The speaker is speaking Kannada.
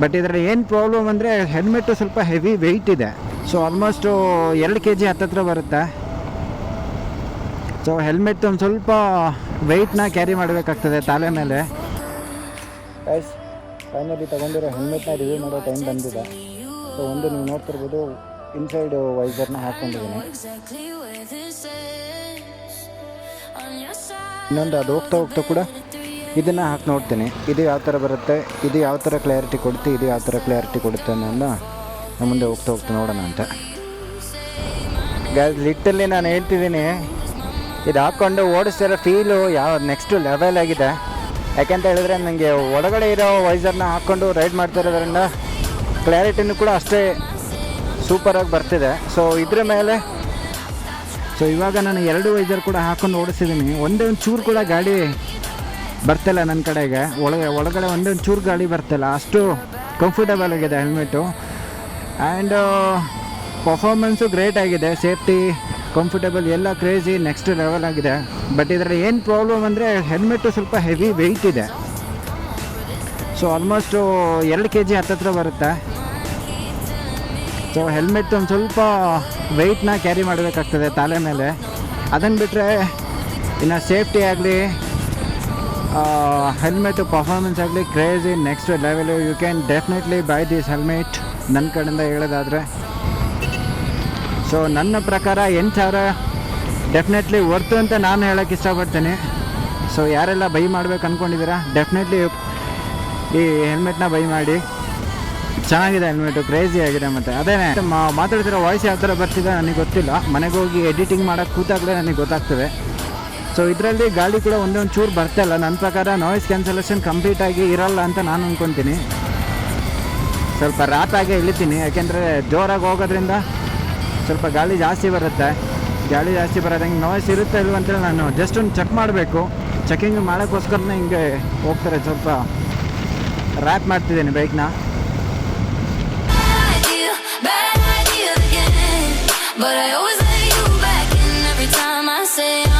ಬಟ್ ಇದರಲ್ಲಿ ಏನು ಪ್ರಾಬ್ಲಮ್ ಅಂದರೆ ಹೆಲ್ಮೆಟ್ಟು ಸ್ವಲ್ಪ ಹೆವಿ ವೆಯ್ಟ್ ಇದೆ. ಸೊ ಆಲ್ಮೋಸ್ಟು 2 kg ಹತ್ತತ್ರ ಬರುತ್ತೆ. ಸೊ ಹೆಲ್ಮೆಟ್ ಒಂದು ಸ್ವಲ್ಪ ವೆಯ್ಟ್ನ ಕ್ಯಾರಿ ಮಾಡಬೇಕಾಗ್ತದೆ ತಲೆ ಮೇಲೆ. ಗೈಸ್ ಫೈನಲಿ ತೊಗೊಂಡಿರೋ ಹೆಲ್ಮೆಟ್ನ ರಿವ್ಯೂ ಮಾಡೋ ಟೈಮ್ ಬಂದಿದೆ. ಸೊ ಒಂದು ನೀವು ನೋಡ್ತಿರ್ಬೋದು, ಇನ್ಸೈಡ್ ವೈಸರ್ನ ಹಾಕ್ಕೊಂಡಿದ್ದೀನಿ. ಇನ್ನೊಂದು ಅದು ಹೋಗ್ತಾ ಹೋಗ್ತಾ ಕೂಡ ಇದನ್ನು ಹಾಕಿ ನೋಡ್ತೀನಿ, ಇದು ಯಾವ ಥರ ಬರುತ್ತೆ, ಇದು ಯಾವ ಥರ ಕ್ಲಾರಿಟಿ ಕೊಡುತ್ತೆ, ಇದು ಯಾವ ಥರ ಕ್ಲಾರಿಟಿ ಕೊಡುತ್ತೆ ಅನ್ನೋದನ್ನ ಮುಂದೆ ಹೋಗ್ತಾ ನೋಡೋಣ ಅಂತ. ಲಿಟ್ಟಲ್ಲಿ ನಾನು ಹೇಳ್ತಿದ್ದೀನಿ, ಇದು ಹಾಕ್ಕೊಂಡು ಓಡಿಸ್ತಿರೋ ಫೀಲು ಯಾವ ನೆಕ್ಸ್ಟ್ ಲೆವೆಲ್ ಆಗಿದೆ. ಯಾಕೆಂತ ಹೇಳಿದ್ರೆ ನನಗೆ ಒಳಗಡೆ ಇರೋ ವೈಸರ್ನ ಹಾಕ್ಕೊಂಡು ರೈಡ್ ಮಾಡ್ತಾ ಇರೋದ್ರಿಂದ ಕ್ಲಾರಿಟಿನೂ ಕೂಡ ಅಷ್ಟೇ ಸೂಪರಾಗಿ ಬರ್ತಿದೆ. ಸೊ ಇದ್ರ ಮೇಲೆ ಇವಾಗ ನಾನು 2 ವೈಸರ್ ಕೂಡ ಹಾಕ್ಕೊಂಡು ಓಡಿಸಿದ್ದೀನಿ. ಒಂದೇ ಒಂದು ಚೂರು ಕೂಡ ಗಾಡಿ ಬರ್ತಿಲ್ಲ ನನ್ನ ಕಡೆಗೆ, ಒಳಗಡೆ ಒಂದೇ ಒಂದು ಚೂರು ಗಾಡಿ ಬರ್ತಿಲ್ಲ, ಅಷ್ಟು ಕಂಫರ್ಟಬಲ್ ಆಗಿದೆ ಹೆಲ್ಮೆಟು. ಆ್ಯಂಡ್ ಪರ್ಫಾರ್ಮೆನ್ಸು ಗ್ರೇಟ್ ಆಗಿದೆ, ಸೇಫ್ಟಿ ಕಂಫರ್ಟಬಲ್ ಎಲ್ಲ ಕ್ರೇಜಿ ನೆಕ್ಸ್ಟ್ ಲೆವೆಲ್ ಆಗಿದೆ. ಬಟ್ ಇದರಲ್ಲಿ ಏನು ಪ್ರಾಬ್ಲಮ್ ಅಂದರೆ ಹೆಲ್ಮೆಟ್ಟು ಸ್ವಲ್ಪ ಹೆವಿ ವೆಯ್ಟ್ ಇದೆ. ಸೊ ಆಲ್ಮೋಸ್ಟು 2 kg ಹತ್ತತ್ರ ಬರುತ್ತೆ. ಸೊ ಹೆಲ್ಮೆಟ್ ಒಂದು ಸ್ವಲ್ಪ ವೆಯ್ಟ್ನ ಕ್ಯಾರಿ ಮಾಡಬೇಕಾಗ್ತದೆ ತಲೆ ಮೇಲೆ. ಅದನ್ನು ಬಿಟ್ಟರೆ ಇನ್ನು ಸೇಫ್ಟಿ ಆಗಲಿ, ಹೆಲ್ಮೆಟು ಪರ್ಫಾರ್ಮೆನ್ಸ್ ಆಗಲಿ crazy next level. You can definitely buy this helmet ನನ್ನ ಕಡೆಯಿಂದ ಹೇಳೋದಾದರೆ. ಸೊ ನನ್ನ ಪ್ರಕಾರ 8,000 ಡೆಫಿನೆಟ್ಲಿ ವರ್ತು ಅಂತ ನಾನು ಹೇಳೋಕ್ಕೆ ಇಷ್ಟಪಡ್ತೀನಿ. ಸೊ ಯಾರೆಲ್ಲ ಬೈ ಮಾಡ್ಬೇಕು ಅಂದ್ಕೊಂಡಿದ್ದೀರಾ, ಡೆಫಿನೆಟ್ಲಿ ಈ ಹೆಲ್ಮೆಟ್ನ ಬೈ ಮಾಡಿ. ಚೆನ್ನಾಗಿದೆ ಹೆಲ್ಮೆಟು, ಕ್ರೇಜಿ ಆಗಿದೆ. ಮತ್ತು ಅದೇ ಮಾತಾಡ್ತಿರೋ ವಾಯ್ಸ್ ಯಾವ ಥರ ಬರ್ತಿದೆ ನನಗೆ ಗೊತ್ತಿಲ್ಲ, ಮನೆಗೆ ಹೋಗಿ ಎಡಿಟಿಂಗ್ ಮಾಡೋಕ್ಕೆ ಕೂತಾಗಲೇ ನನಗೆ ಗೊತ್ತಾಗ್ತದೆ. ಸೊ ಇದರಲ್ಲಿ ಗಾಳಿ ಕೂಡ ಒಂದೇ ಒಂದು ಚೂರು ಬರ್ತಾಯಿಲ್ಲ. ನನ್ನ ಪ್ರಕಾರ ನಾಯ್ಸ್ ಕ್ಯಾನ್ಸಲೇಷನ್ ಕಂಪ್ಲೀಟಾಗಿ ಇರೋಲ್ಲ ಅಂತ ನಾನು ಅಂದ್ಕೊತೀನಿ. ಸ್ವಲ್ಪ ರಾತಾಗೆ ಇಳಿತೀನಿ, ಯಾಕೆಂದರೆ ಜೋರಾಗಿ ಹೋಗೋದ್ರಿಂದ ಸ್ವಲ್ಪ ಗಾಳಿ ಜಾಸ್ತಿ ಬರುತ್ತೆ. ಗಾಳಿ ಜಾಸ್ತಿ ಬರೋದಂಗೆ ನಾಯ್ಸ್ ಇರುತ್ತೆ ಇಲ್ವ ಅಂತೇಳಿ ನಾನು ಜಸ್ಟ್ ಒಂದು ಚೆಕ್ ಮಾಡಬೇಕು. ಚೆಕಿಂಗ್ ಮಾಡೋಕ್ಕೋಸ್ಕರನೇ ಹಿಂಗೆ ಹೋಗ್ತಾರೆ, ಸ್ವಲ್ಪ ರ್ಯಾಪ್ ಮಾಡ್ತಿದ್ದೀನಿ ಬೈಕ್ನ. But I